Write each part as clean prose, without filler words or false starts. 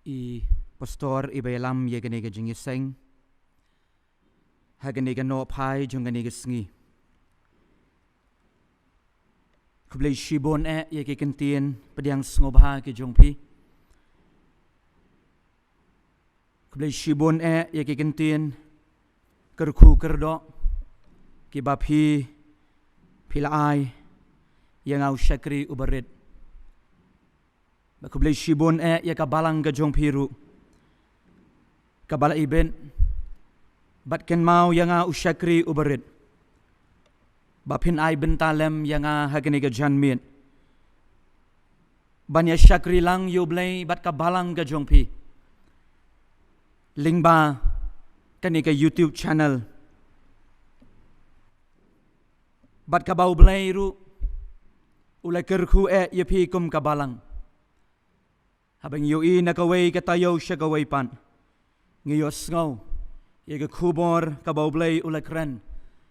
I pastor ibelam yeganega jingiseng haganega no pai junganega sngi kublai shibon yeke kentien pediang sngoba ke jongpi kublai shibon yeke kentien kerku kerdo ki bapi pilai yang au syakri ubarit kublai shibon yeka balang ke jong piru kabala iben batken mau yang au syakri ubarit bapin ai bentalem yang hagenega janmin banya syakri lang yublay bat kabalang ke jongpi lingba kanega YouTube channel bat kabau blay ru ulai kerku yapi kum kabalang habang yoi nakaway katayo siya kaway pan ngiyos ngaw yaga kubor kabau blay ulai kren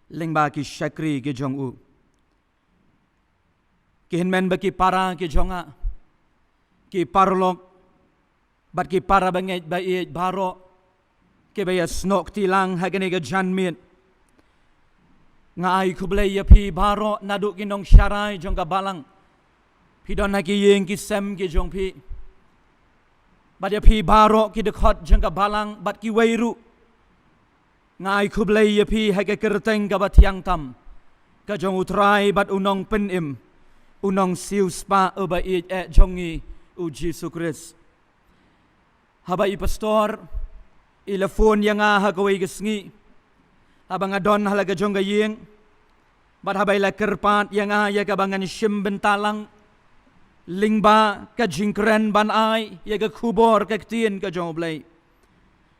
lingba ki syakri ki jong u ki hinmen baki para ki jonga ki parlok bat ki para banget bai baro ki baya snok tilang hagane ga janmin nga ai kublay yapi baro naduk kinong syarai jong ka balang pidon na ki yeng ki sem ki jong pi bat yapi baro ki dekot jong ka balang bat ki wairu ngai kublay yapi haga kerteng ka batiang tam ka jong utrai bat unong penim unong siu spa uba jongi u Jesu Christ habai pastor ilafon yang hagaway gesngi abang adon halaga jong ka yeng bat habai la kerpat yang ya kabangan sim bentalang lingba ka jingkren ban ai ya ka kubor ka tien ka jong blay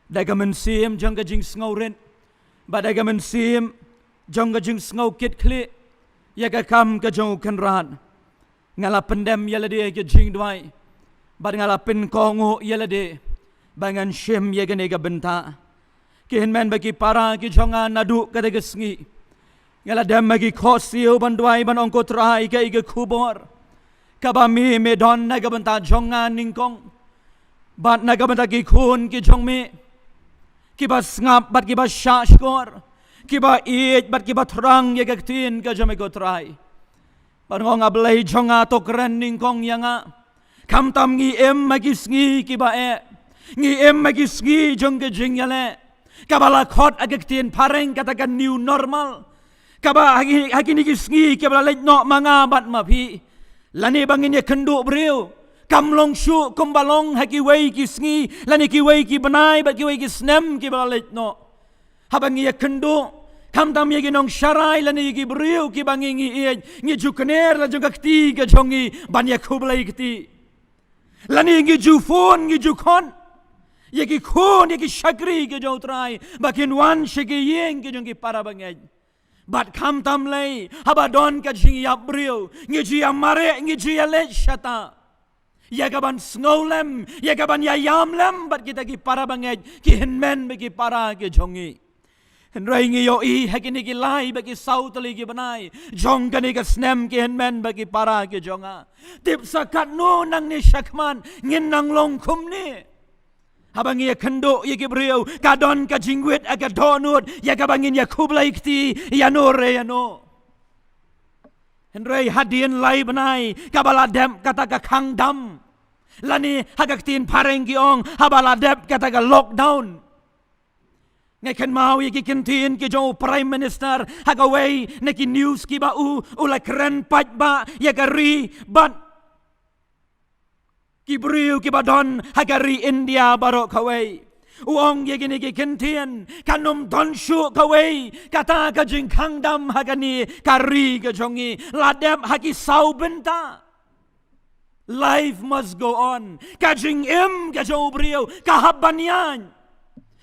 daga mensim jong ka jing sngoren badaga mensim jong ka jing sngo kit kli ya ka kam ka jong kenran ngala pendem ya lade ka jing dwai bad ngala pen kongo ya lade bangan sim ya ka nega benta kihin men bagi para ki jonga nadu ka daga sngi ngala dem bagi khosio ban dwai ban ongko trai ka iga kubor kabami medon naga benta jonga ningkong bat naga benta ki khun ki jongme kiba ngap bat kiba syashkor kiba it bat kiba terang ya gaktin ka jome ko trai ban ngong ablay jonga to kren ningkong yanga kam tam ngi em magi sngi kiba ngi em magi sngi jong ke jingyale kabala khot agaktin pareng katakan new normal kaba hagi ni sngi kabala leit no manga bat mapi lani bangin ya kenduk beriu kamlong syu kumbalong haki wei ki sngi lani ki wei ki benai bat ki wei ki snem ki balit no habang ya kenduk kam tam ya ginong syarai lani ki beriu ki bangi ngi jukner la jong kakti ka jongi ban ya kublai kti lani ngi jufon ngi jukon ya ki khon ya ki syakri ki jong trai bakin wan shiki yeng ki jong ki para bangai bat kam tam lay habadon ka jing ya beriu ngi ji amare ngi ji le shata ya kaban snowlem ya kaban ya yamlem bat kita ki para banget ki hinmen bagi para ki jongi henrai ngi yo I hakini ki lai bagi sautali ki banai jong kani ka snem ki hinmen bagi para ki jonga tip sakat no nang ni syakman ngin nang long kum ni habang ya kendo ya ki beriu kadon ka jingwit aga donut ya kabangin ya kublai kti ya no re ya no henrai hadien lai benai kabala dem kata ka kang dam lani hagaktin pareng giong habala dep kata ka lockdown ngai kan mau ki kentin ki jo prime minister hagaway neki news ki ba ula keren pat ba ya gari bat ki beriu ki badon hagari India barok kaway uong ye gini ki kentin kanum donshu kaway kata ka jing kangdam hagani kari ka jongi ladem hagi sau benta life must go on ka jing ka jo beriu ka habanian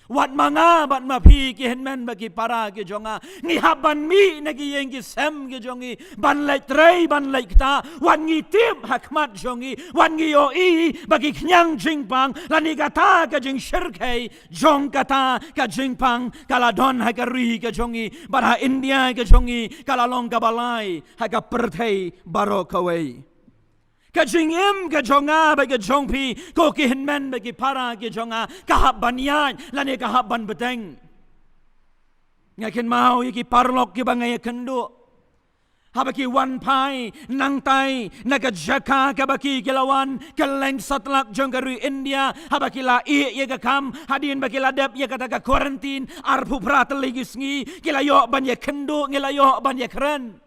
wat manga bat mapi ki henmen bagi para ki jonga ngi haban mi nagi yeng ki sem ki jongi ban lai trei ban lai kta wan ngi tip hakmat jongi wan ngi yo I bagi knyang jingpang lani kata ka jing shirkai jong kata ka jingpang kala don hagari ka jongi bara India ka jongi kala long ka balai haga perthei baro kawai jing im ka jonga ba ka jong pi ko ki hin men ba ki para ki jonga ka hab ban yan lani ka hab ban beteng ngakin mau ki parlok ki bangai kendo habaki wan pai nang tai naga jaka kabaki kilawan keleng satlak jonggaru India habaki la ye ka kam hadin baki la dep ye kata ka quarantine arpu prat legisngi kilayo ban ye kendo ngilayo ban ye keren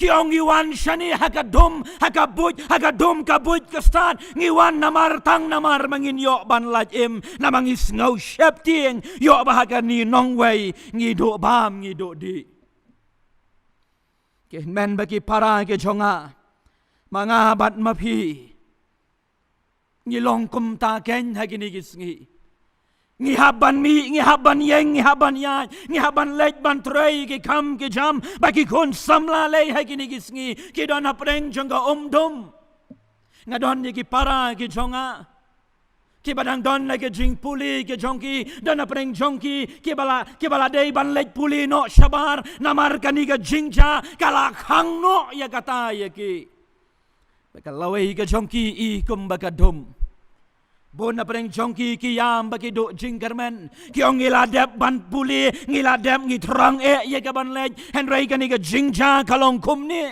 Kiong iwan shani hakadum hakadum kabut kastan ngiwan namar tang namar mangin yo ban laj im namangis ngau shep tieng yo bahaga ni nong wei ngi do bam ngi do di ke men bagi para ke jonga manga bat mapi ngi long kum ta ken hagini gisngi ngi haban mi ngi haban yeng ngi haban ya ngi haban lej ban trei ki kam ki jam bagi kon samla le hagini gisngi ki don apreng jonga dum ngadon ni ki para ki jonga ki badang don la ke jing puli ke jongki don apreng jongki ki bala dei ban lej puli no shabar namar kani ke jingja kala khang no ya kata ya ki bakalawai ke jongki I kum bakadum bon apreng jongki ki yam bagi do jingkermen ki ong ngiladep ban puli ngiladep ngi terang ya ka ban lej henry kani ke jingja kalong kum ni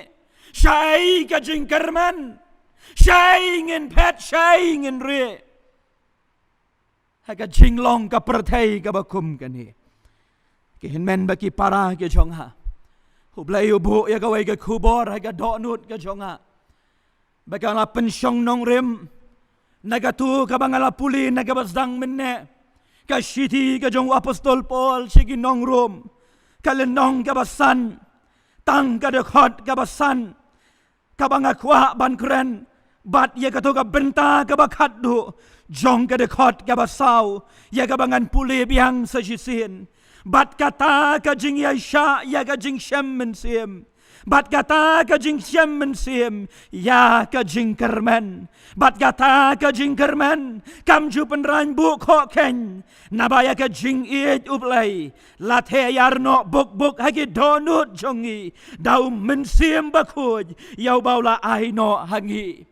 syai ke jingkermen syai ngin pet syai ngin re haga jinglong ka perthai ka bakum kani ki hinmen baki para ke jonga hublai ubu ya ka wai ka kubor haga donut ka jonga bakala pensyong nong rim naga tu ka bangala puli naga basdang menne ka shiti ka jong apostol Paul sigi nong rom kalenong ka basan tang ka dekhot ka basan ka bangakwa ban kren bat ye ka to ka benta ka bakat du jong ka dekhot ka basau ya ka bangan puli biang sa jisin bat kata ka jing ya sha ya ka jing shem men sim bat kata ka jing shem men sim ya ka jing kermen bat kata ka jing kermen kam ju penran bu kho ken nabaya ka jing it uplai la the yarno buk hagi donut jongi dau men sim bakuj yau baula ai no hangi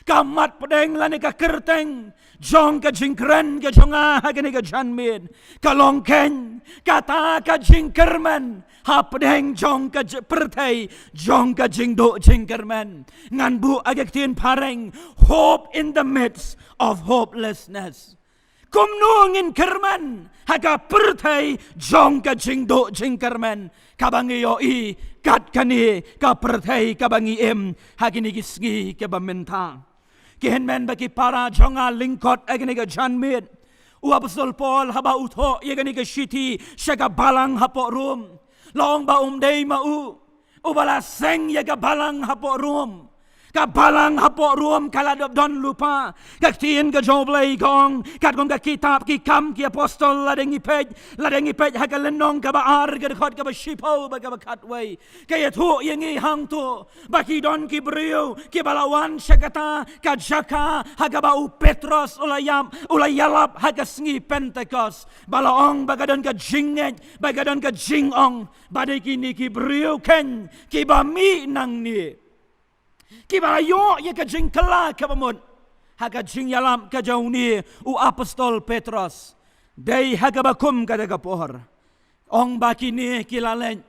kamat pedeng lani ka kerteng jong ka jingkren ka jonga hagani ka janmin kalong ken kata ka jingkermen ha pedeng jong ka pertai jong ka jingdo jingkermen ngan bu agak tin pareng hope in the midst of hopelessness kumnungin kermen haga pertai jong ka jingdo jingkermen kabangi yo I kat kani ka pertai kabangi em hagini gisgi ka bamenta Kihenmen bagi para jonga lingkot agni ka janmit u apostol Paul haba utho yagani ka shiti syaga balang hapo rum long ba dei ma u bala seng yaga balang hapo rum ka balang hapo rum kala don lupa ka tien ka joblay kong kat kong ka kitab ki kam ki apostol ladengi pej ha ka lenong ka baar ka dekhot ka ba shipo ba ka katway kaya tu yangi hang tu baki don ki brio ki balawan syakata ka jaka ha ka ba u Petros ulayalap ha ka sngi Pentecost balaong ba ka don ka jinget ba ka don ka jingong badai kini ki brio ken ki ba mi nang ni Kibayo ya ka jing kala ka pamon haga jing yalam ka jauni u apostol Petros dei haga bakum ka daga pohor ong bakini kilalen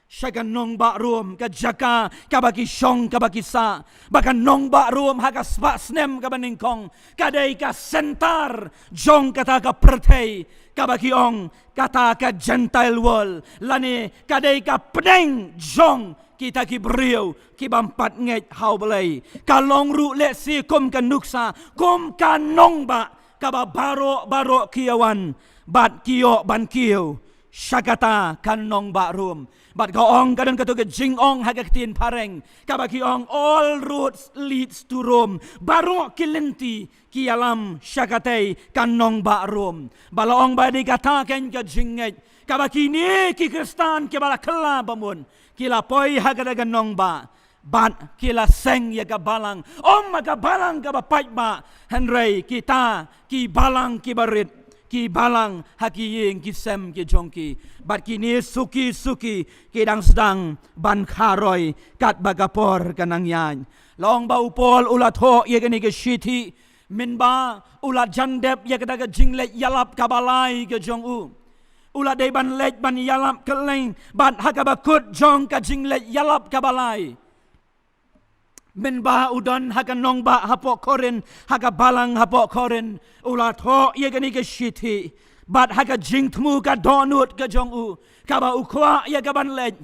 syagan nong ba rum ka jaka ka baki syong ka baki sa bakan nong ba rum haga spa snem ka baningkong kadai ka sentar jong kata ka pertei ka baki ong kata ka gentile world lani kadai ka pedeng jong kita ki beriau ki bampat nget hau belai kalong ru le si kum kan nuksa kum kan nong ba ka ba baro kiawan bat kio ban kio syakata kan nong ba rum bat ka ong kadang katu ke jing ong haga tin pareng ka ba ki ong all roads leads to Rome baro kilenti ki alam syakatai kan nong ba rum balaong ba di kata ken ka jinget ka ba kini ki kristan ki bala kala bamun kila poi hagadagan nong ba bat kila seng ya ka balang maka balang ka ba pai ba henry kita ki balang ki barit ki balang haki yeng ki sem ki jongki bat kini suki ki dang sedang ban kharoi kat bagapor kanang yan Long ba upol ulat ho ye gani ke shiti min ba ulat jandep ye kada ke jingle yalap kabalai ke jong u. Ulat dei ban lej ban yalap keleng ban hakabakut jong ka jingle yalap kabalai. Min ba udon hakan nong ba hapok korin haka balang hapok korin ulat ho ye gani ke shiti bat haka jing tmu ka donut ke jong u kaba ukwa ye gaban lej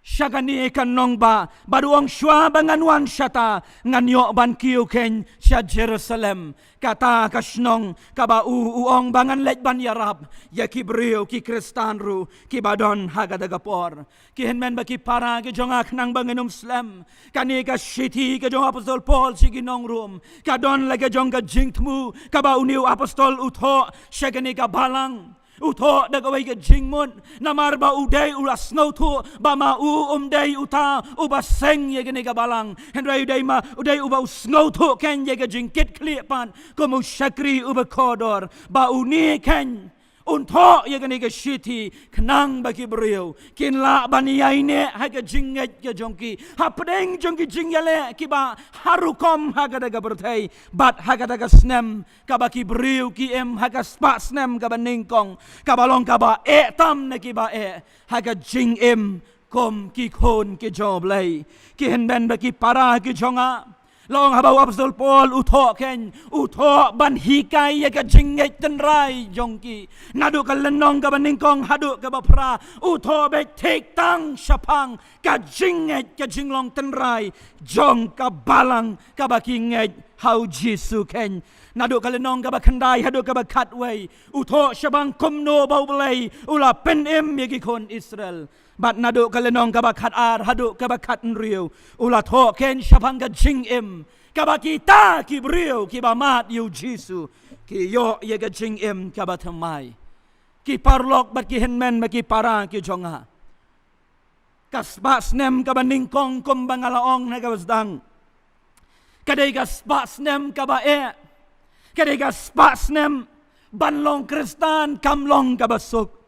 syagani kan nong ba baduang shwa bangan wan syata nganyo ban kiu ken sya Jerusalem kata kasnong kaba uong bangan lej ban yarab ya ki brio ki kristan ru ki badon haga dagapor ki henmen ba ki para ki jonga knang bangenum slam kani ka shiti ke jong apostol Paul sigi nong rum ka don lage jong ka jingtmu kaba uniu apostol utho syagani ka balang utho dagaway ka jingmon namar ba uday ulas no to ba ma umday uta ubaseng ye gani ka balang henry uday ma uday uba usno to ken ye ka jingkit klipan komu syakri uba kodor ba uni ken unto ye gani ka shiti knang baki brio kin la baniyai ne ha ka jinget ka jongki hapdeng jongki jingyale ki ba harukom ha ka daga berthai bat ha ka daga snem ka baki brio ki em ha ka spa snem ka baningkong ka balong ka ba tam ne ki ba ha ka jing em kom ki khon ki job lei ki hen ben baki para ki jonga long habau apostol Paul utho ken utho ban hikai ye ka jinget tenrai jongki nadu ka lenong ka baningkong hadu ka bapra utho be tek tang syapang ka jinget ka jinglong tenrai jong ka balang ka bakinget hau Jesu ken nadu ka lenong ka bakandai hadu ka bakat wei utho syabang komno bau belai ula penem ye ki kon Israel bat nadu kalenong kabakat ar hadu kabakat nriu ulat ho ken syapang ka jing em kabakita ki brio ki bamat yu Jesu ki yo ye ka jing em kabatamai ki parlok bat ki henmen maki para ki jonga kaspas nem kabaningkong kumbangalaong na kabasdang kadai kaspas nem kabae kadai kaspas nem banlong kristan kamlong kabasuk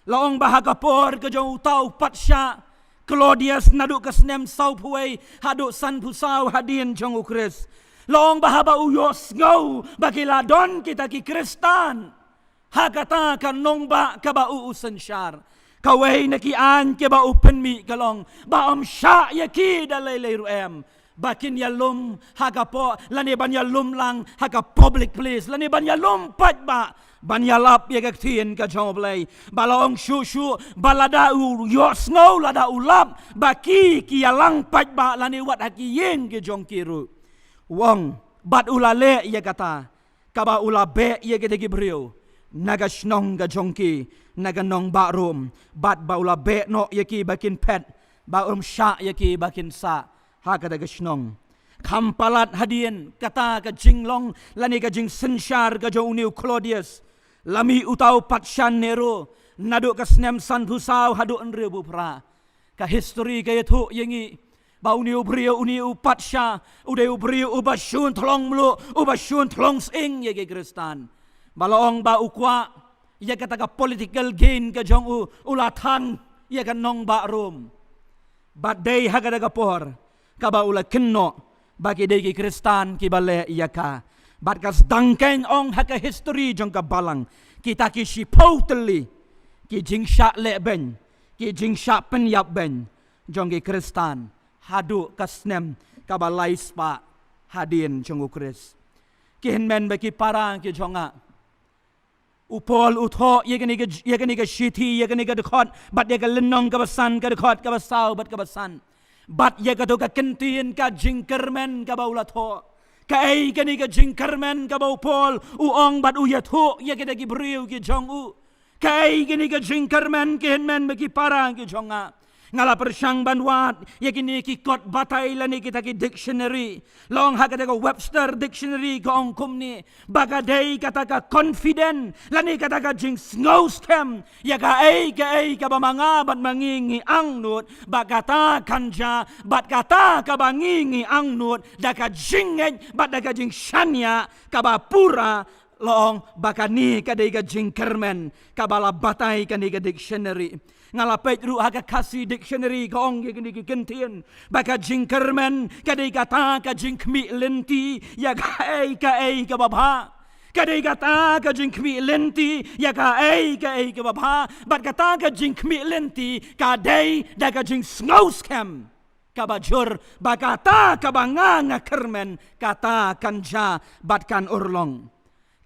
laong bahagapor ke jong tau patsya Claudius nadu kesnem sau puai hadu san pusau hadin jong ukris laong bahaba uyos ngau bagi ladon kita ki kristan hakata kan nongba ka ba uusan syar kawai naki an ke ba open mi kalong ba om sya yaki dalai ruem bakin yalum hagapo lani ban yalum lang haga public place lani ban yalum pat ba ban yalap ye gaktien ka joblay balong shu balada u yosno lada ulap baki ki yalang pat ba lani wat hakiyeng ke jongkiru wong bat ulale ye kata kaba ulabe ye gedegi brio naga snong ga jongki naga nong ba rum bat ba ulabe no ye ki bakin pet ba sya ye ki bakin sa hakada gasnong kampalat hadien kata ka jinglong lani ka jing sensyar ka uniu Claudius lami utau patsyan Nero nadu ka snem san husau hadu enre bupra ka history ka yetu yengi ba uniu brio uniu patsya udeu brio ubasyun tolong mlu ubasyun tolong sing ye kristan balong ba ukwa ye kata ka political gain ka jong ulatan ye ka nong ba rum badai hagada ka por kaba ula kenno bagi degi kristan ki bale yaka bat kas dangkeng ong haka history jong ka balang kita ki si totally ki jing sha le ben ki jing sha pen yap ben jong ki kristan hadu kasnem kaba laispa hadin jong ukris ki henmen bagi parang ki jonga upol utho ye gani ga shiti ye gani ga dekhot bat ye ga lenong ka basan ka dekhot ka basau bat ka basan bat ye ka to ka kentin ka jingkermen ka baulat ho ka ai kani ka jingkermen ka bau pol uong bat uyat ho ye ka dagi briu ki jong u ka ai kani ka jingkermen ki henmen bagi parang ki jonga ngala persyang banwat yakini ki kot batai lani kita ki dictionary long hakata ko Webster dictionary ko ongkum ni bagadai kata ka confident lani kata ka jing snow scam ya ka ai ka bamanga bat mangingi ang nut bagata kanja bat kata ka bangingi ang nut da ka jingen bat da ka jing shanya ka ba pura Loong bakani kadai ka jingkermen kabala batai kani ka dictionary ngalapet ru aga kasi dictionary ka ong kini ki kentien baka jingkermen kadai kata ka jingkmi lenti ya ka ka babha kadai kata ka jingkmi lenti ya ka ka babha bat kata ka jingkmi lenti kadai da ka jing snous kem kabajur bakata kabanga kermen kata kanja batkan urlong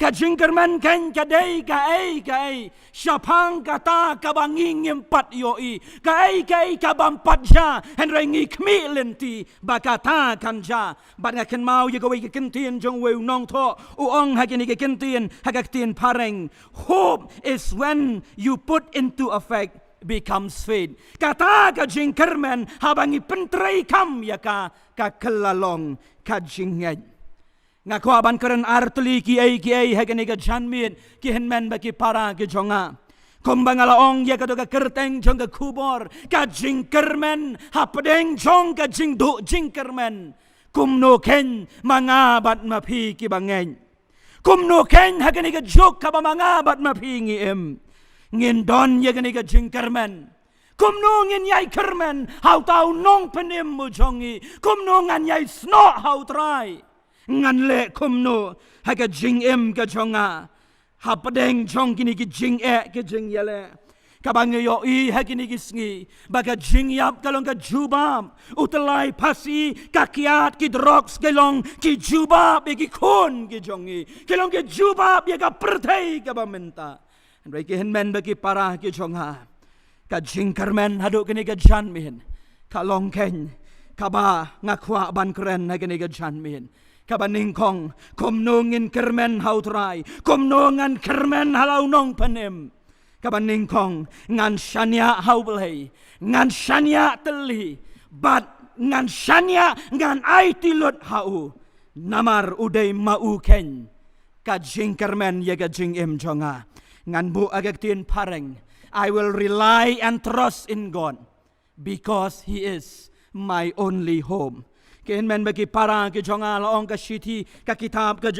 kajingkermen kan kadai kai syapang kata kabanging empat yoi kai kabampat ja henrengi kmi lenti bakata kanja bat ngaken mau ye gawe kentien jong we nong tho uong hakini ke kentien hagaktin pareng. Hope is when you put into effect becomes faith. Kata kajingkermen habangi pentrai kam yaka kakelalong kajinget ngaku aban keren artli ki ai hagani ka janmin ki henmen baki para ki jonga kombangala ong ya ka kerteng jong ka kubor ka jingkermen hapdeng jong ka jingdu jingkermen kumno ken mangabat mapi ki bangen kumno ken hagani ka jok ka mangabat mapi ngi ngin don ya gani ka jingkermen kumno ngin yai kermen hau tau nong penim mu jongi kumno ngan yai sno hau try ngan le kumno haga jing ka jonga hapadeng jong kini ki jing ke jing yale kabang yo hagini kisngi baga jing yap kalong ka jubam utelai pasi kakiat ki drogs kelong ki jubab ki kon ki jongi kelong ki jubab ya ka pertai ka bamenta andai ki henmen bagi para ki jonga ka jing karmen hadu kini ka janmin kalong ken kaba ngakwa ban keren hagini ka janmin kabaning kong komnongin kermen hautrai komnongan kermen halau nong penem kabaning kong ngan shania haublei ngan shania teli bat ngan shania ngan ai tilut hau namar udai mau ken kajing kermen ya kajing jonga ngan bu agak tin pareng I will rely and trust in God because He is my only home. Ken men bagi para ke jonga laong ka shiti ka kitab ka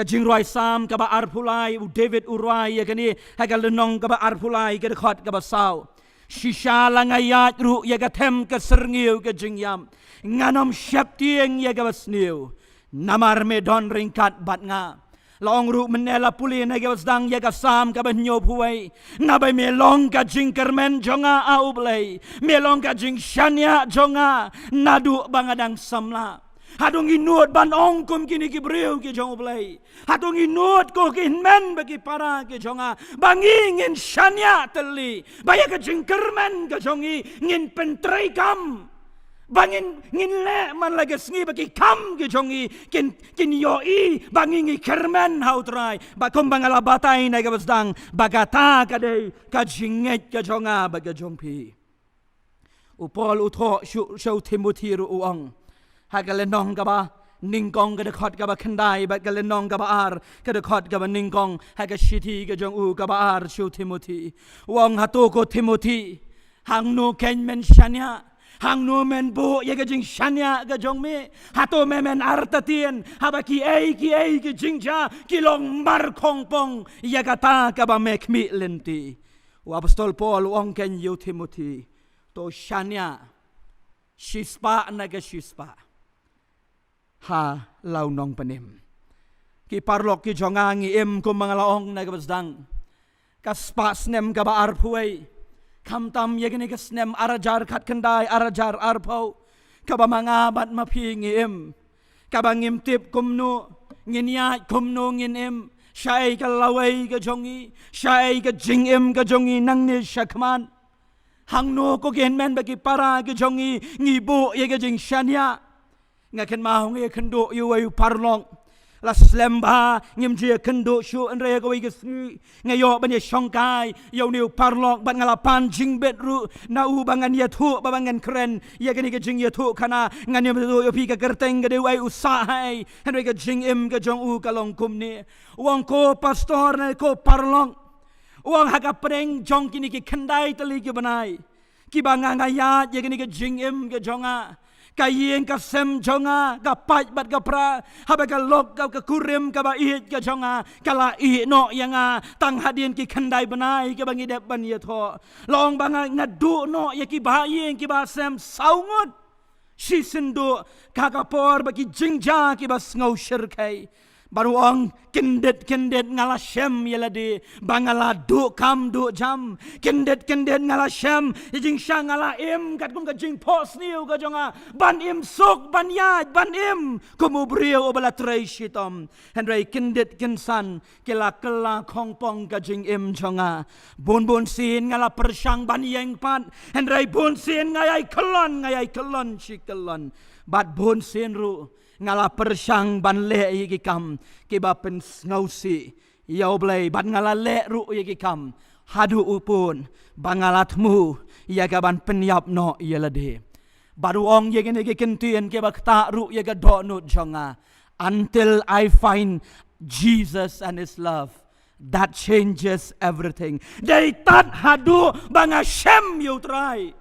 jingruai sam ka ba arpulai u David urai ya kani hagal lenong ka ba arpulai ka khot ka ba saw shisha langayat ru ya ka them ka serngiu ka jingyam nganom syaptieng ya ka basniu namar me don ringkat bat nga Long ru menela puli na gawas dang ya sam ka banyo puai nabai melong ka jingkermen jonga au blai melong ka jing shania jonga nadu bangadang samla hadung inut ban ong kum kini ki breu ki jong blai hadung inut ko kin men bagi para ki jonga bangingin shania teli baya ka jingkermen ka jongi ngin pentrai kam bangin ngin le man lagi sengi bagi kam ke jongi kin yoi bangingi kermen hautrai bakom bangala batai na gabasdang bagata kadai kajinget ka jonga baga jongpi upol utho show Timothy ru uang hagalenong gaba ningkong ka dekot ka ba kendai bat galenong ka ba ar ka dekot ka ba ningkong haga shiti ka jong u ka ba ar show Timothy uang hatu ko Timothy hang no ken men shania hang no men bu ya ga jing shania ga jong me hato me men artatien haba ki ki jingja ki long mar kong pong ya ga ta ka ba mek mi lenti wa apostol Paul ong ken yu Timothy to shania shispa na ga shispa ha lau nong panim ki parlok ki jonga ngi em ko mga laong na ga basdang kaspa snem ka ba arpuai kam tam yagini kasnem arajar kat kendai arajar arpau kaba mangabat mapingim kaba ngimtip kumno nginya kumno nginem syai ka lawai ka jongi syai ka jingim ka jongi nang ni syakman hangno ko genmen bagi para ka jongi ngibu ye ka jing shania ngaken mau ngi kendo yu ayu parlong las lemba ngim je kendo shu andre ko wi gesni ngayo ban ye shongkai yo niu parlok ban ngalapan jing betru na u bangan ye thu bangan kren ye gani ke jing ye thu kana ngan ye yo pi ka kerteng ke dewai usahai andre ke jing im ke jong u kalong kum ni wong ko pastor na ko parlok wong haga preng jong kini ke kendai teli ke banai ki banga ngaya ye gani ke jing im ke jonga kayeng ka sem jonga ka pai bat ka pra haba ka lok ka kurim ka ba it ka jonga kala i no yanga tang hadien ki khandai banai ka bangi dep ban ye tho long banga ngadu no ye ki ba yeng ki ba sem saungut si sendu ka por ba ki jingja ki ba ngau shir kai baru ong kendet ngala shem yeladi bangala du kam du jam kendet ngala shem jing shang ngala im kat kum ka jing pos niu ka jonga ban im suk ban ya ban im kumu brio obala trai shitom henry kendet kensan kela khong pong ka jing im jonga bon sin ngala persang ban yeng pat henry bon sin ngai kelon shikelon bat bon sin ru ngala persang ban le yiki kam kiba pen ngausi yau blai ban ngala le ru yiki kam hadu upun bangalatmu yaga ban penyap no yelade baru ong yegi negi kentien kiba ta ru yaga do nut jonga until I find Jesus and his love that changes everything. They tat hadu banga shem you try.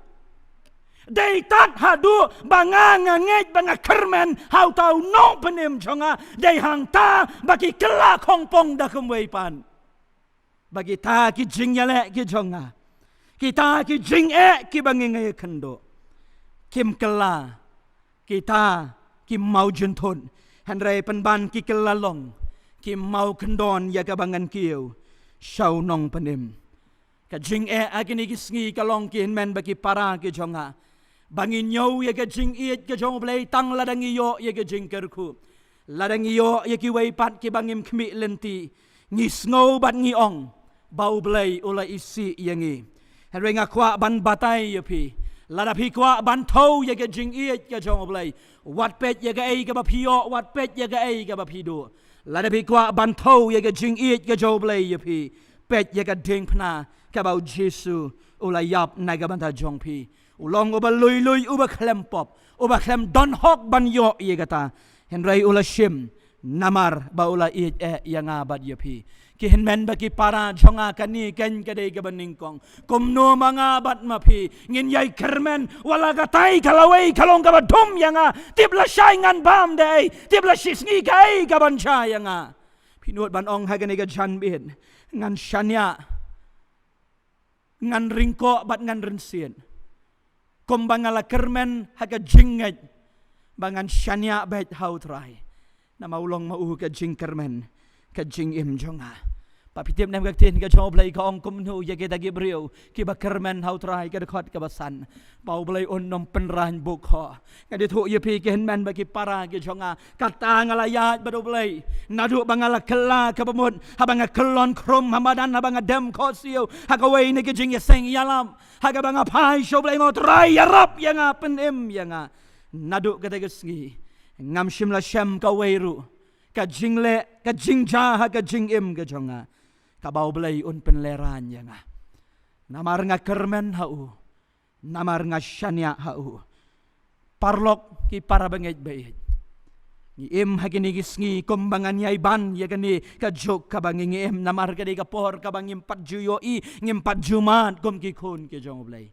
They tat hadu banga ngangej banga kermen how tau no penim jonga they hang ta bagi kela kongpong da kumwei pan bagi ta ki jing yale ki jonga kita ki jing ki bangi ngai kendo kim kela kita ki mau junton henry penban ki kela long ki mau kendon ya ka bangan kiu shau nong penim ka jing agini ki sngi ka long ki men bagi para ki jonga bangin nyau ya ke jing it ke jong blai tang ladang iyo ya ke jing kerku ladang iyo ya ki wei pat ki bangim khmi lenti ngi snow bat ngi ong bau blai ola isi yangi henry nga kwa ban batai ya pi lada pi kwa ban thau ya ke jing it ke jong blai wat pet ya ke ai ka ba pio wat pet ya ke ai ka ba pi do lada pi kwa ban thau ya ke jing it ke jong blai ya pi pet ya ke ding phna ka bau jesu ola yap na ga ban ta jong pi ulong uba lui uba klem pop uba klem don hok ban yo ye kata henry ula shim namar ba ula it yanga bad yapi ki henmen baki para jonga kani ken kade ka baningkong kumno mga bat mapi ngin yai kermen wala katai kalawai kalong ka badum yanga tibla shai ngan bam dei tibla shisngi kai ka ban cha yanga pinut ban ong hagani ka jan bin ngan shanya ngan ringko bat ngan rensien kom bangala kermen haga jinget bangan shania bet hautrai na maulong mau ka jing kermen ka jing im jonga papitip nam gaktin ka choblai ka ong kumnu ya kita gibriu ki ba kermen hautrai ka dekhot ka basan pau blai on nom penran bukho ka de thu ye pi ki hen ba ki para ki jonga kata ngala ya badu blai nadu bangala kella ka bamut habanga kelon krom hamadan habanga dem khosio haga wei ne ki jing ya seng yalam haga banga pai shoblai ngot rai yarap yanga penem yanga nadu kata gesngi ngam shimla shem ka weiru ka jingle ka jingja ha ka jingim ka jonga ka bau blai un penleran yanga namar nga kermen hau namar nga shania hau parlok ki para bangej bayej ni im hagini gisngi kumbangan yai ban yagani ka jok ka bangi im namar ka ka por ka bangim pat juyo i ngim pat jumat kum ki khun ki jong blai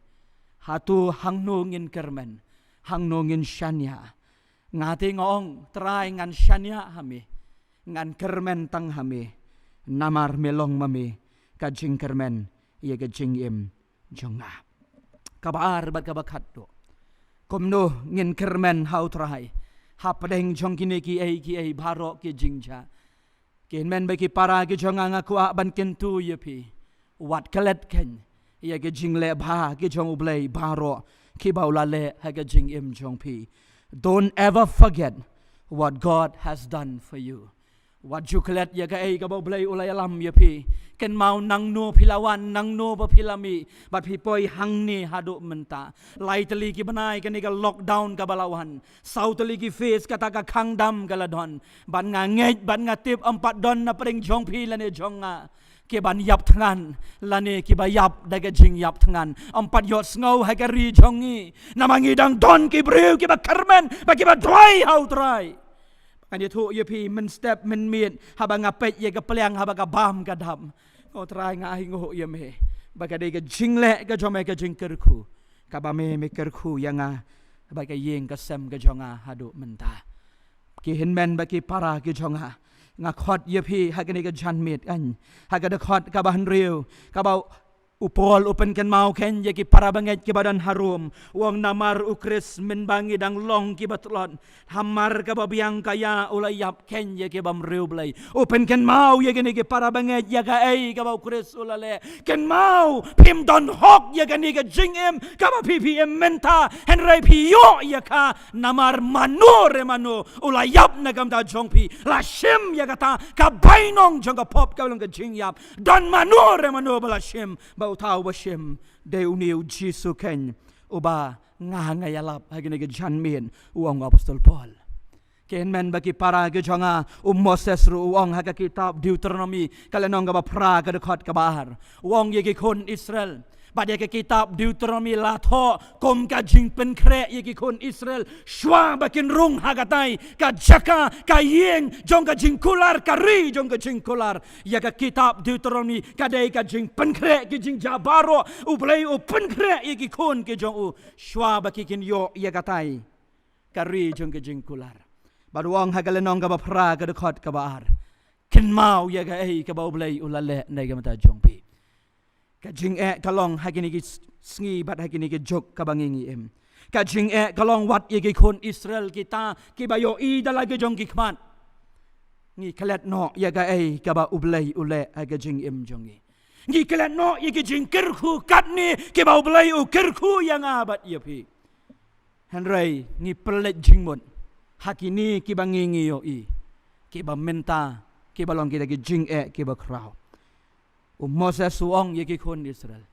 hatu hangno ngin kermen hangno ngin shania ngati ngong try ngan shania hami ngan kermen tang hami namar melong mami ka jing kermen ye ka jing im jonga kabar bat ka bakat do komno ngin kermen how try hapadeng jong kini ki ai baro ki jingja ken men ba ki para ki jonga nga kwa ban kentu ye pi wat kalet ken ye ka jing le ba ki jong ublai baro ki baula le ha ka jing im jong pi. Don't ever forget what God has done for you. What you collect ya ka ay ka blay ulay alam ya pi. Ken mau nang no pilawan nang no pa pilami. But pipoy hang ni hado menta. Lightly ki banay ka ni ka lockdown ka balawan. Southly ki face ka ta ka kangdam ka ladon. Ban nga ngej ban nga tip ampat don na pring jong pi lani jong nga. Ki ban yap tangan lani ki ba yap daga jing yap tangan ampat yot sngow hagari jongi namangi dang don ki brew ki ba kermen ba ki ba dry how dry kan ye thu ye pi men step men miet haba ngapet ye ka plyang haba ka bam ka dam ko try nga hi ngo ye me ba ka de ka jing le ka jome ka jing kerku ka ba me kerku yanga bagi yeng kasem ke jonga hadu mentah ki hinmen bagi para ke jonga ngakot ye pi hagani ke janmit kan hagada khot ka bahan riu ka bau upol upen ken mau ken ye ki para banget ki badan harum wong namar ukris min bangi dang long ki batlon hamar ka babiang kaya ulayap ken ye ki bam riu blai upen ken mau ye gani ki para banget ya ka ei ka bau ukris ulale ken mau pim don hok ye gani ka jingem ka ba ppm menta henry pio ye ka namar manure manu ulayap na gam da jongpi la shim ye kata ka bainong jong ka pop ka long ka jingyap don manure manu bala shim utau basim de uniu Jesu ken uba ngayalap hagini ke janmin uang apostol Paul ken men bagi para ke jonga Moses ru uang haga kitab Deuteronomy kalenong ga pra ka dekat ka bahar uang ye ke kon Israel pada ke kitab Deuteronomy latho kom ka jing pen kre ye ki kon Israel shwa bakin rung hagatai ka jaka ka yeng jong ka jing kular ka ri jong ka jing kular ya ka kitab Deuteronomy ka dei ka jing pen kre ki jing jabaro u play u pen kre ye ki kon ke jong u shwa bakin yo ya katai ka ri jong ka jing kular baduang hagalenong ka pra ka dekat ka bahar ken mau ya ka ei ka bau play ulale nei ka mata jong pi kajing kalong hagini ki sngi bat hagini ki jok kabangingi em kajing kalong wat ye ki kon Israel kita ki bayo I dalagi jong ki khmat ngi klet no ya ga ei ka ba ublei ule hagajing em jongi ngi klet no ye ki jing kerku katni ki ba ublei u kerku yang abat ye pi henry ngi pelet jingmon hakini ki bangingi yo I ki ba menta ki balong ki dagi jing ki ba krau Moses suong ye ki kon Israel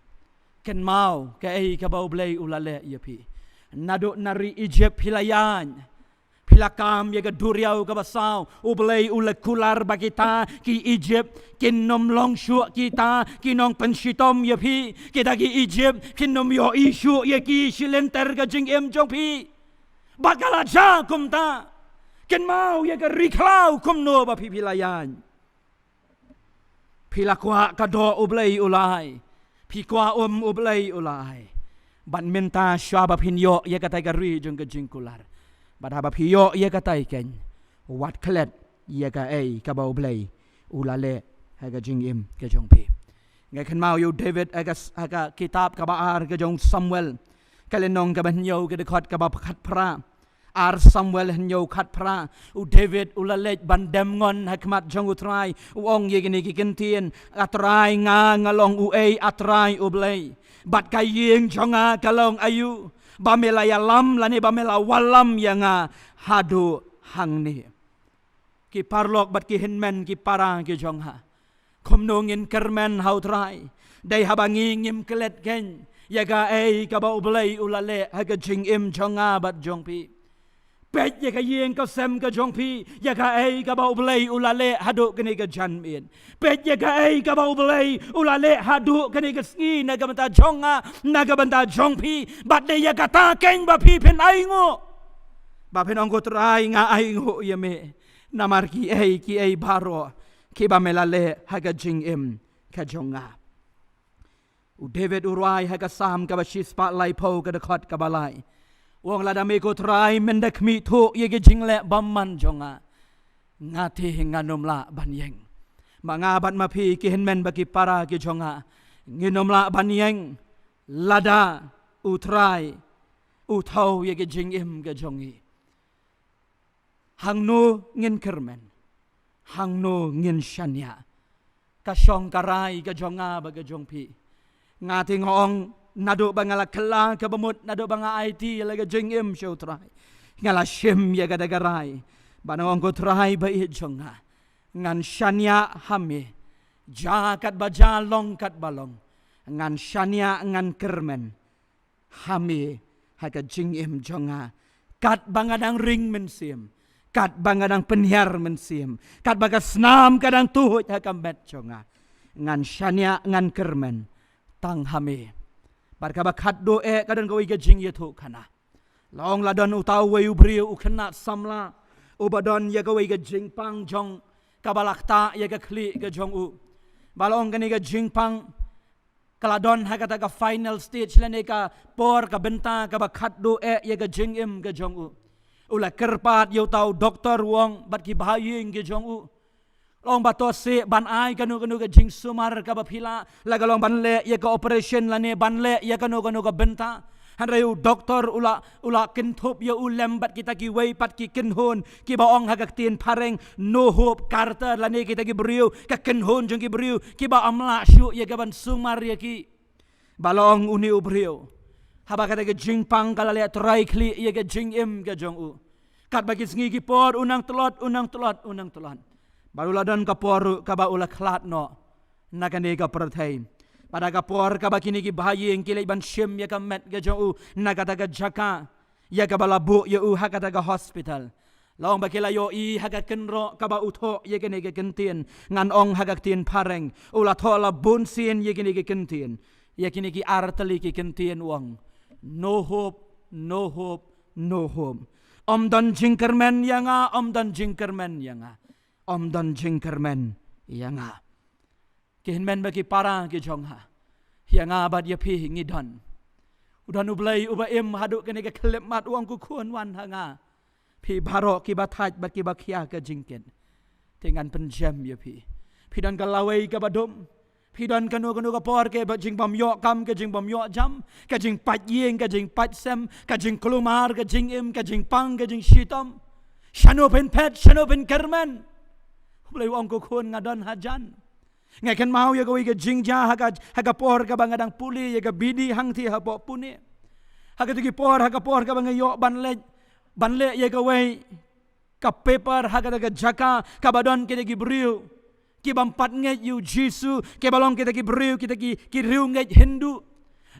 ken mau ka ei ka bau blei ulale ye pi nado nari Egypt hilayan pilakam ye ka duriau ka basau ublei ule kular bagita ki Egypt kinom long shu kita kinong penshitom ye pi kita ki Egypt kinom yo isu ye ki silenter ka jing em jong pi bakala ja kumta ken mau ye ka riklau kumno ba pi hilayan pilakwa kado ublei ulai pikwa ublei ulai ban menta syaba pinyo ye katai gari jong ke jingkular badaba piyo ye katai ken wat klet ye ka ei ka ba ublei ulale ha ga jingim ke jong pi ngai kan mau yo David aga kitab ka baar ke jong Samuel kalenong ka banyo ke dekat ka ba khat pra ar Samuel henyo khat pra u David ulalej bandem ngon hakmat jong utrai uong ye gini kikentien atrai nga ngalong u ei atrai ublei bat kayeng jonga kalong ayu bamela yalam lani bamela walam yanga hadu hangni ki parlok bat ki hinmen ki para ki jongha komnongin kermen hautrai dai habangi ngim kelet ken yaga ei ka ba ublei ulale haga jing im jonga bat jongpi pet ye ka yeng ka sem ka jong pi ye ka ei ka ba ublei ulale hadu kini ka janmin pet ye ka ei ka ba ublei ulale hadu kini ka sngi na ka banta jonga na ka banta jong pi bat de ye ka ta ken ba pi pen ai ngo ba pen ong ko trai nga ai ngo ye me namar ki ei baro ki ba melale haga jing im ka jonga u David urai haga sam ka ba shis pa lai po ka de khot ka balai wong lada me ko try mendek mi thu ye ge jingle bamman jonga ngati nganom la banyeng manga bat ma phi ki henmen baki para ki jonga nginom la banyeng lada u try u thau ye ge jing im ge jongi hangno ngin kermen hangno ngin shanya ka shong karai ge jonga ba ge jongpi ngati ngong nado bangala kala ka bamut nado banga IT laga jengem show try ngala shim ya gada garai banong ko try ba i jonga ngan shania hame jakat baja long kat balong ngan shania ngan kermen hame haga jengem jonga kat bangadang ring mensim kat bangadang penhiar mensim kat baga snam kadang tuhut hakam bet jonga ngan shania ngan kermen tang hame barka bakat do kadan ko iga jing yetu kana long ladan utau we ubri u khana samla ubadon ya ko iga jing pang jong kabalakta ya ga khli ga jong u balong gani ga jing pang kaladon hakata ka final stage lane ka por ka benta ka bakhat do ye ka jingim ka jong u ula kerpat yo tau doktor wong bat ki bahaying ka jong u long bato se ban ai kanu ka jing sumar ka bapila laga long ban le ye ka operation lane ban le ye kanu ka benta hanrayu doktor ula kinthop ya ulem bat kita ki wei pat ki kinhon ki baong hagak tin pareng no hope Carter lane kita ki beriu ka kinhon jong ki beriu ki ba amla syu ya gaban sumar ya ki balong uni ubriu haba kata ke jing pang kala le trai kli ya ke jing im ke jong u kat bagi sngi ki por unang telot barulah don ka por ka ba ula khlat no nakane ka perthai pada kapor ka bakini ki bahayeng kilai ban shim ya ka met ga jau nagata ga jaka ya ka balabu ya u hakata ga hospital long bakila yo I haga kenro ka ba utho ya kene ga kentien ngan ong haga tin pareng ula thola bunsin ya kene ga kentien ya kene ki artali ki kentien wong no hope om don jingkermen yanga kihinmen bagi para ke jongha yang abad ya pi ngidon udan ublai uba im haduk kene ke klep mat uang ku kuan wan hanga pi barok ki bataj baki bakia ke jingken dengan penjam ya pi dan kalawai ke badum pi dan kanu ka por ke jing bam yo kam ke jing bam yo jam ke jing pat yeng ke jing pat sem ke jing kelumar ke jing im ke jing pang ke jing shitom shano pen pet shano pen kermen ublai uang ku kuan ngadon hajan ngai kan mau ya gawi ke jingja haga por ka bangadang puli ya ga bidi hang thi ha po puni haga tugi por ka bangayo banle ya gawi ka paper haga daga jaka ka badon kita ki briu ki bampat ngai yu jisu ke balong kita ki briu kita ki riu ngai hindu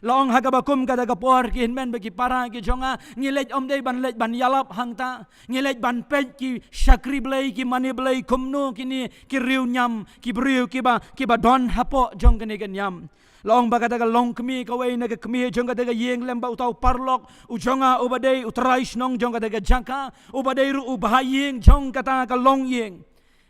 long haga bakum ka daga por ki hinmen bagi para ki jonga ngilej om dei ban yalap hangta ngilej ban pej ki syakri blai ki mani blai kumnu kini ki riu nyam ki briu ki ba don hapo jong kene gen nyam long ba daga long kemi ka wei na ka kemi jong ka daga yeng lemba utau parlok u jonga ubadei utrais nong jong ka daga jaka ubadei ru ubahayeng jong kata ka long yeng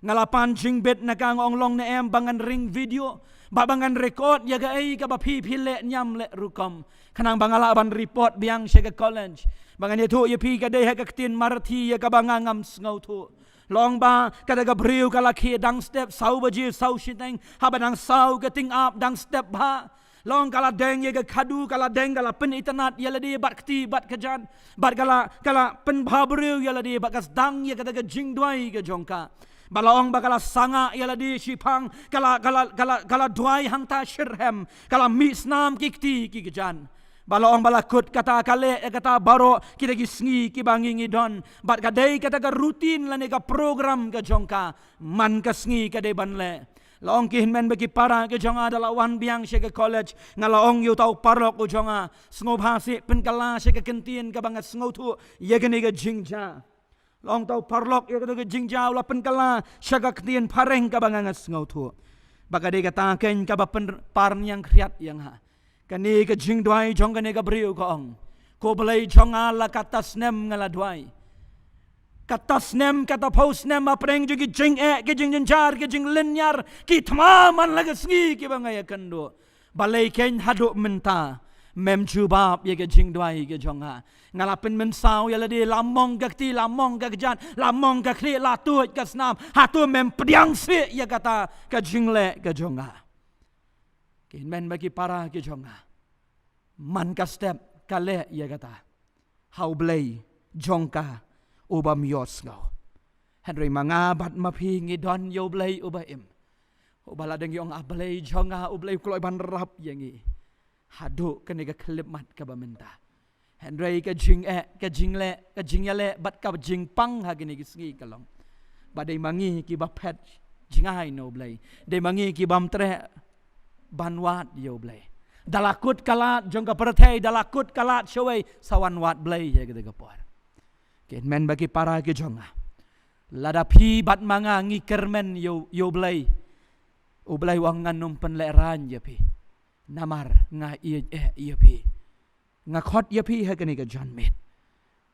ngalapan jingbet na kang ong long na em bangan ring video babangan record ya ga ai ka ba pi le nyam le rukom kanang bangala ban report biang shega college bangan ye thu ye pi ka dei ha ka tin marthi ya ka bangangam ngau thu long ba ka daga briu ka lakhi dang step sau baji sau shiteng ha badang sau ka ting up dang step ba long kala deng ye ga khadu kala deng kala pen internet ya ladi bat kti bat kajan bat kala pen bhabriu ya ladi bat kas dang ye ka daga jingdwai ga jongka balong bakala sanga ialah di sipang kala duai hangta shirhem kala misnam kikti kigejan balong balakut kata kale kata baro kita gisngi kibangi ngidon bat kadai kata ka rutin lane ka program ka jongka man kasngi kadai banle laong kihinmen bagi para ke jonga adalah wan biang shega college ngalaong yu tau parlok u jonga sngob hasi penkala shega kentien ka bangat sngob tu ye gene ga jingja long tau parlok ya kata jingjau la penkala syaga ketien pareng ka bangangas ngau tu baka de kata ken ka ba par yang kriat yang ha kani ka jingdwai jong kani ka briu ka ong ko belai jonga la kata snem ngala dwai kata snem kata post nem apreng jugi jing ke jing jenjar ke jing linyar ki tamaman laga sngi ki bangaya kendo balai ken haduk menta mem jubab ye ke jingdwai ke jonga ngalapin mensau ya ladi lamong gakti lamong gakjan lamong gakli latut kasnam hatu mem pediang si ya kata ke jingle ke jonga kin men bagi para ke jonga man ka step kale ya kata hau blai jongka ubam yos ngau Henry mangabat mapi ngidon yo blai ubaim ubala deng yong ablai jonga ublai kloi ban rap yangi hadu kene ka klip mat ka bamenta Henry ka jingyale bat ka jing pang ha gini gisngi kalong badai mangi ki bapet jingai no blai dei mangi ki bam tre banwat yo blai dalakut kalat jong ka perthai dalakut kalat showai sawan wat blai ya gitu ka por ken men bagi para ke jonga lada pi bat manga ngi kermen yo blai u blai wang nganum pen le ran ya pi namar nga iya pi ngakot ya pi ha kani ka John met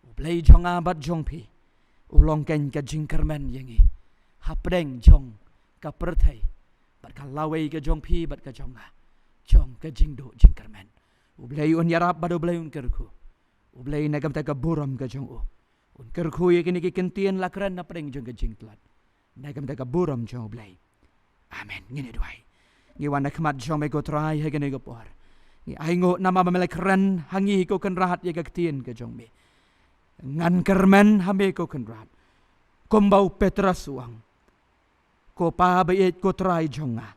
ublai jonga bat jong pi ulong ken ka jingkermen yangi hapreng jong ka perthai bat ka lawai ka jong pi bat ka jonga jong ke jing do jing kermen. Ublay un yarap bado blay un kerku. Ublay nagam taga buram ke jong u. Un kerku ye kini kikentian lakran na pring jong ke jing tlat. Nagam taga buram jong ublay. Amen. Ngini duay. Ngiwan na kemat jong me go try he gini go por. Ngi aingo nama mamelek ren hangi ko kan rahat ye gaktien ke jong me. Ngan kermen hame ko kan rahat. Kombau Petra suang. Ko pa bayet ko try jonga.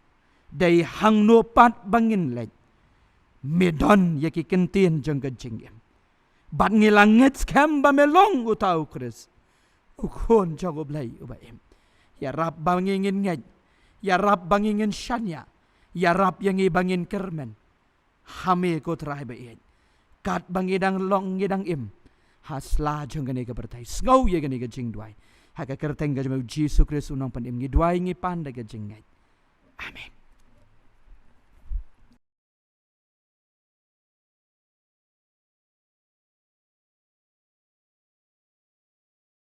Day hang no pat bangin lek. Medon ye kikentien jong ke jing em. Bat ngilangit skem ba melong utau Chris. Ukon jong ublay uba em. Ya rap bangingin ngej. Ya rap bangingin shanya. Ya rap yang ibangin kermen. Hame ko try bayet. Kat bangidang long ngidang im. Hasla jong gani ka bertai. Sngau ye gani ka jing duay. Haka kerteng ka jamaw Jesu Christ unang panim. Ngidway ngipan da ka jing ngej. Amen.